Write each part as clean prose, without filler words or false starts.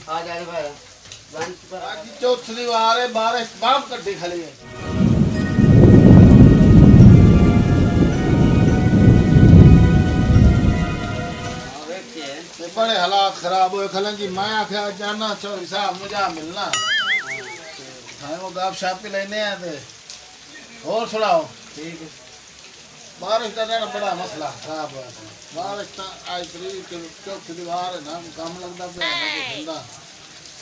आ जा भाई लंच पर आज चौथी दीवार है बारह बाप कट्टे खले है ते बड़े हालात खराब हुए खलन जी मैं आख्या जाना चौधरी साहब मुझे मिलना हाँ वो गाप शाप लेने हैं ते और सुनाओ ठीक है बारिश का ना बड़ा मसला खराब हुआ बारिश का आज चौथी दीवार है ना काम लगता पे धंधा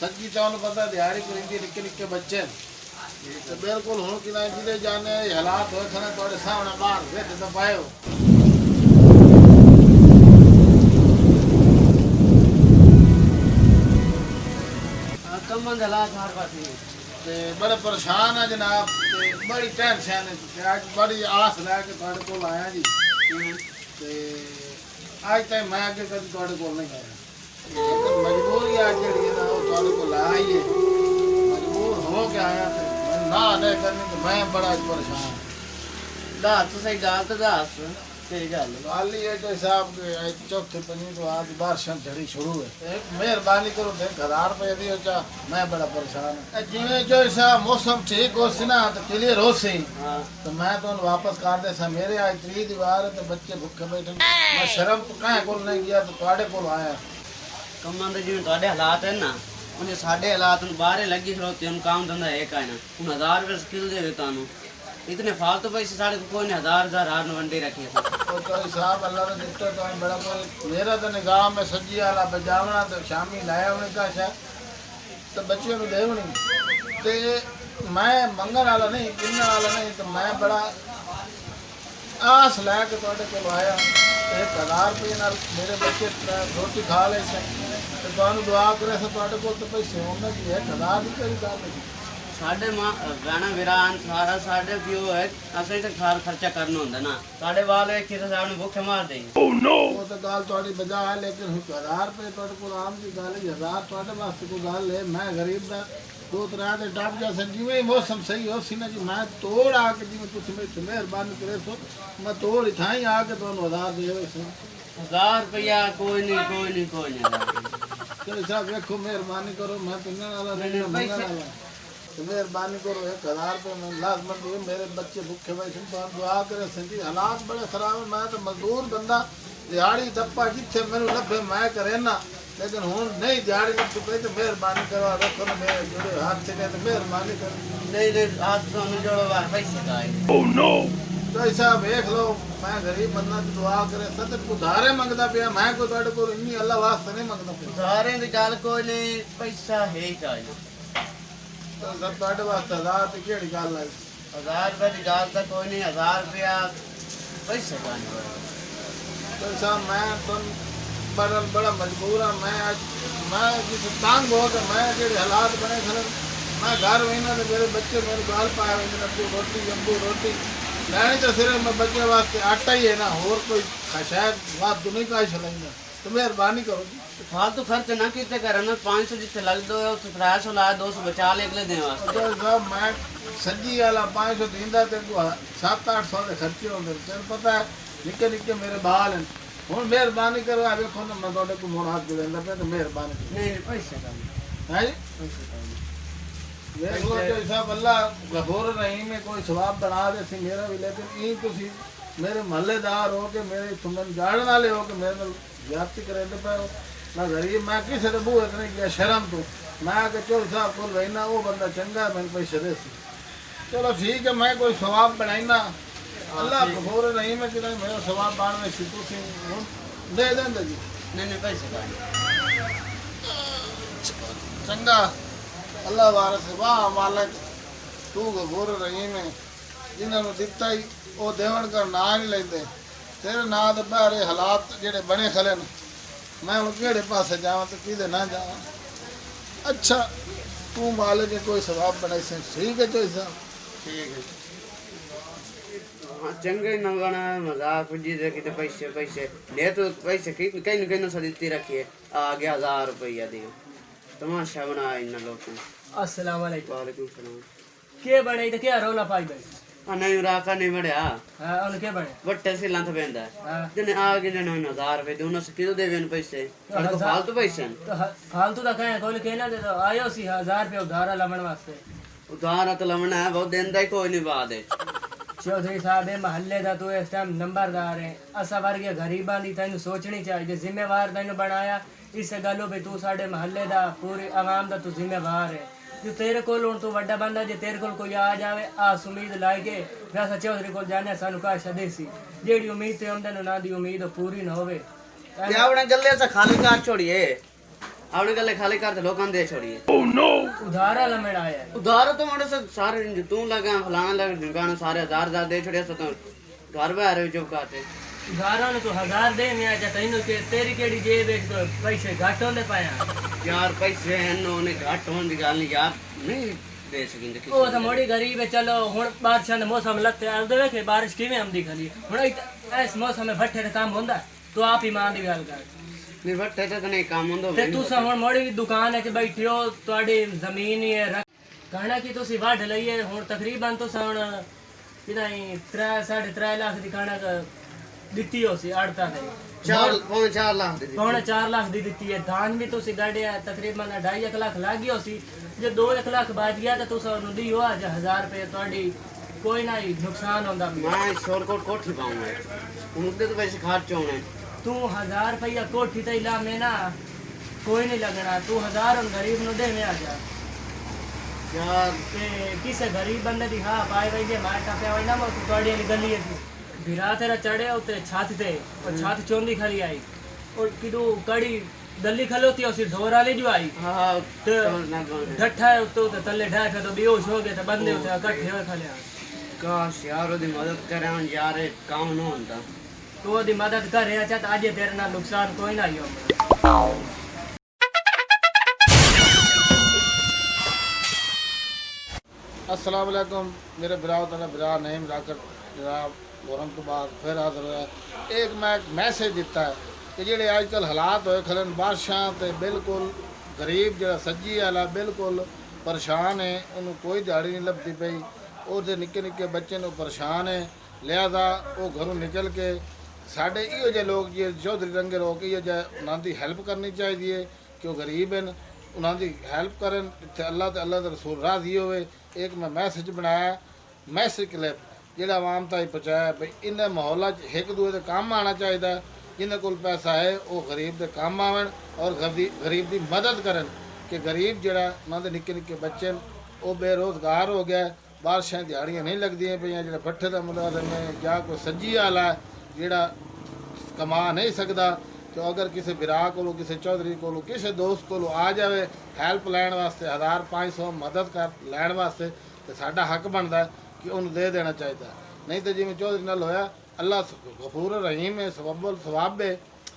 सच्ची चावल पता दिहाड़ी करेंगे निक्के निक्के बच्चे तो बिल्कुल हूँ कि जिले जाने हालात हो खने थोड़े सामने बाहर बैठे तो पाए कम हालात हर पास ते बड़े परेशान है जनाब ते बड़ी टेंशन है ते आज बड़ी आस लैके थोड़े को आया जी ते आज तक मैं अगे कभी थोड़े को नहीं आया लेकिन मजबूरी आज जड़ी है ना वो थोड़े को ला ही है मजबूर हो के आया थे मैं ना नहीं करनी तो मैं बड़ा परेशान दास तो सही गाल तो दास सही गाल वाली है तो साहब के आज चौथे पंजे तो आज बारिश चढ़ी शुरू है एक मेहरबानी करो दे 1000 रुपये दियो चा मैं बड़ा परेशान हूं जिवें जो साहब मौसम ठीक हो सी ना तो क्लियर हो सी तो मैं तो वापस कर दे सा मेरे आज 3 दीवार है तो बच्चे भूखे बैठे मैं शर्म तो कहीं को नहीं गया तो ਤੁਹਾਡੇ ਕੋਲ आया कमां दे जिवें ਤੁਹਾਡੇ ਹਾਲਾਤ ਹੈ ਨਾ ਉਹਨੇ ਸਾਡੇ ਹਾਲਾਤ ਨੂੰ ਬਾਹਰੇ ਲੱਗੀ ਖਲੋਤੇ ਹੁਣ ਕੰਮ ਧੰਦਾ ਹੈ ਕਾ ਨਾ ਹੁਣ 1000 ਰੁਪਏ ਸਕਿੱਲ ਦੇਵੇ ਤੁਹਾਨੂੰ इतने फालतू पैसे साढ़े को कोई नहीं 1000 वंडे रखे तो साहब अल्लाह ने दिखता तो बड़ा कोई मेरा तो निगाह में सब्जी वाला बजावना तो शामी लाया होने का शायद तो बच्चियों को देवनी तो मैं मंगन वाला नहीं गिनने वाला नहीं तो मैं बड़ा आस लैके थोड़े को आया 1000 रुपये नाल मेरे बच्चे रोटी खा ले से तो तुहानू दुआ करे से थोड़े को तो पैसे होने की 1000 रुपये की गल है साढ़े मां गाना वीरान सारा साढ़े पियो है असली तो खार खर्चा करना होता ना साढ़े वाल एक किसी साहब ने भूखे मार देंगे ओह नो वो तो गाल थोड़ी बजा है लेकिन 1000 रुपये थोड़े को आम की गाल है 1000 थोड़े वास्ते को गाल है मैं गरीब दा 2-3 दिन टप जा सन जिवें मौसम सही हो सी ना जी मैं तोड़ आके जिवें कुछ मेहरबानी करे सो मैं तोड़ था ही आके तो 1000 देवे सो 1000 रुपया कोई नहीं चलो साहब देखो मेहरबानी करो मैं पिन्ने वाला नहीं मंगने वाला तो मेहरबानी करो 1000 रुपये में लाजमंद है मेरे बच्चे भूखे बैठे तो दुआ करे संजी हालात बड़े खराब है मैं तो मजदूर बंदा दिहाड़ी दप्पा जिथे मैंने लभे मैं करे ना लेकिन हूँ नहीं दिहाड़ी लग पई तो मेहरबानी करवा रखो ना मेरे जुड़े हाथ से तो मेहरबानी करो नहीं हाथ तो जोड़ो बार पैसे का ओह नो तो ऐसा देख लो मैं गरीब बंदा की दुआ करे सदर को धारे मंगदा पिया मैं को तोड़े को इन्नी अल्लाह वास्ते नहीं मंगदा पिया धारे दी गल कोई नहीं पैसा है ही चाहिए तो सब तोड़े वास्ते 1000 की केड़ी गल है 1000 रुपये की गल तो कोई नहीं 1000 रुपया पैसे का तो साहब मैं तो बड़ा मजबूर हाँ मैं जिस तंग हो के मैं जो हालात बने खड़े मैं घर महीना तो मेरे बच्चे मेरे गाल पाए हुए अब्बू रोटी लैनी तो सिर्फ मैं बच्चे वास्ते आटा ही है ना और कोई शायद बात तो नहीं का चलेंगे तो मेहरबानी करो जी फालतू खर्च ना कितने करना 500 जितने लग दो 300 ला 200 बचा ले अगले दिन वास्ते तो साहब मैं सज्जी वाला 500 दींदा ते को 700-800 के खर्चे होंगे तेन पता है निक्के निक्के मेरे बाल हैं हूँ मेहरबानी करो आ देखो ना मैं थोड़े को मोड़ हाथ देंदा पे तो मेहरबानी नहीं पैसे का है जी पैसे का देख लो तो साहब अल्लाह गफूर रहीम में कोई सवाब बना दे सी मेरा भी लेकिन ई तुसी मेरे महल्लेदार हो के मेरे तुमन जाड़न वाले हो के मेरे नाल ज्यादती करेंदे पे हो ना गरीब मैं किसी ने बूहे नहीं किया शर्म तो मैं आके चोर साहब को रहना वो बंदा चंगा है मैंने पैसे दे सी चलो ठीक है मैं कोई सवाब बनाईना अल्लाह गफूर रहीम में कि मेरा सवाब बाढ़ में सी तुसी दे देंगे जी नहीं पैसे का चंगा अल्लाह वारस वाह मालिक तू गफूर रहीम है जिन्होंने दिता ही वो देवन का ना नहीं लेंदे तेरे ना तो बारे हालात जेड़े बने खले न मैं हूँ केड़े पासे जावां तो किदे ना जावां अच्छा तू मालिक कोई सवाब बनाई से ठीक है जो साहब ठीक है हाँ चंगे नंगना मजाक जी दे कि पैसे ले तो पैसे कहीं सा दी रखिए आ गया 1000 रुपया दियो तमाशा बना इन लोगों अस्सलाम वालेकुम वालेकुम सलाम के बने तो क्या रोला पाई भाई नहीं राका नहीं बढ़िया हाँ उनके बने बट्टे से लंथ बेंदा हाँ जिन्हें आगे ने 1000 रुपए दे उन्हें किलो देवे न पैसे और को फालतू पैसे न तो फालतू का कहें कोई कहना दे तो आयो सी 1000 रुपये उधारा लमन वास्ते उधार तो लमना है बहुत देंदा ही कोई नहीं बात है चौधरी साहब है महल्ले दा तू इस टाइम नंबरदार है असा वर्गे गरीबां दी तैनू सोचनी चाहिए जिम्मेवार तैनू बनाया इस गलो भी तू साडे महल्ले दा पूरी आवाम दा तू जिम्मेवार है जो तेरे कोल हुण तू वड्डा बंदा जे तेरे कोल कोई आ जावे आस उम्मीद लाई के वैसा चौधरी कोल जाने सानू का छदेसी जेड़ी उम्मीद ते हुंदे ना दी उम्मीद पूरी ना होवे ते आपने गल्ले से खाली कार छोड़िए आपने गल्ले खाली कार ते लोकां दे छोड़िए उधारा लमड़ आया है उधार तो मोड़े से सारे तू लगा फलाना लगा दुकान सारे 1000 दे छोड़े तो घर में आ रहे जो काटे उधारा ने तू 1000 दे मैं आजा तैनू के तेरी केड़ी जेब एक तो पैसे घट होंदे पाया यार पैसे हैं उन्हें घाट होने की गल नहीं यार नहीं दे सकेंगे ओ तो मोड़ी गरीब है चलो हुण बारिश दा मौसम लगते आ दे के बारिश किवें आंदी खली हुण इस मौसम में भट्ठे दा काम होंदा तो आप ही मान दी गल कर नहीं भट्ठे ते नहीं काम होंदा ते तुसा हुण मोड़ी दुकान च बैठे हो तुहाडी जमीन ही है कहना कि तुसी वाढ लईए हुण तकरीबन तुसा हुण किनाई 3.5 लाख दी कणक दित्ती हो सी आड़ता ने 4 लाख दे पौने 4 लाख दी दित्ती है धान भी तुसी गाड़िया तकरीबन 2.5 लाख लाग गयो सी जे 2 लाख बाज गया तो तुसा नु दी हो आज 1000 रुपए तुहाडी कोई ना ही नुकसान होंदा मैं शोरकोट कोठी पाऊंगा उनके तो पैसे खर्च होने तू 1000 रुपया कोठी ते ला में ना कोई नहीं लगना तू 1000 उन गरीब नु दे में आ जा यार ते किसे गरीब बंदे दी हाँ पाए वही जे मार का पे वही ना मो तोड़ी वाली गली है बिरा तेरा चढ़े उते छत ते और छत चोंदी खाली आई और किदू कड़ी गली खलोती और सिर ढोर वाली जो आई हां तो ढट्ठा है तो तले ढाए थे तो बेहोश हो गए थे बंदे उते इकट्ठे हुए खाले काश यार ओदी मदद करें यार ये काम न होंदा तो ओदी मदद कर रहा चाहता आज तेरे ना नुकसान कोई ना हो अस्सलाम वालेकुम मेरे बिरादर ने बिरा नहीं मिलाकर जनाब गौरम तो बाद फिर हाजिर होया एक मैं मैसेज दिता है कि जेडे आजकल हालात होए खलन बारिशां ते बिल्कुल गरीब जरा सज्जी वाला बिल्कुल परेशान है उन्होंने कोई दिहाड़ी नहीं लभदी पई और जे निक्के निक्के बच्चे नु परेशान है लिहाजा वो घरों निकल के साढ़े इो जे लोग जे चौधरी रंगे लोग इो जे उन्हों की हैल्प करनी चाहिए कि वो गरीब हैं उन्हों की हैल्प करन ते अल्लाह के रसूल राजी होवे एक मैं मैसेज बनाया मैसेज क्लिप ਜਿਹੜਾ आवाम ताई पहुँचाया भाई इन माहौल एक दूए के काम आना चाहिए जिन्हें कोल पैसा है वो गरीब के काम आवन और गरीब की मदद करन कि गरीब जरा उन्होंने निक्के निक्के बच्चे वो बेरोजगार हो गया बारिशां दिहाड़ियां नहीं लगदियां पईयां जो भट्ठे का मुलाजम है या कोई सज्जी वाला जोड़ा कमा नहीं सकता तो अगर किसी बिरा को किसी चौधरी को किसी दोस्त को आ जाए हैल्प लैन वास्ते 1500 मदद कर लैन वास्ते तो साडा हक बनता है कि उन्हें दे देना चाहिए नहीं तो जिमें चौधरी नाल होया अल्लाह गफूर रहीम है सबबुल सवाब है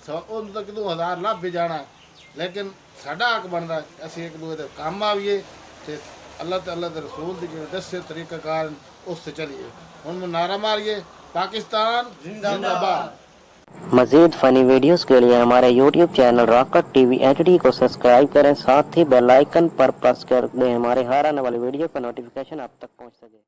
उन्हें तो कितों 1000 लभ भी जाना लेकिन साडा हक बनता है असीं एक दूए दे काम आवीए तो अल्लाह के रसूल की जो दसे तरीक़ाकार उससे चलिए हुण नारा मारिए पाकिस्तान जिंदाबाद। मज़ीद फ़नी वीडियोस के लिए हमारे YouTube channel rock-cut TV HD को सब्सक्राइब करें साथ ही बेल आइकन पर प्रेस कर दें हमारे हर आने वाले वीडियो का नोटिफिकेशन आप तक पहुंच सके।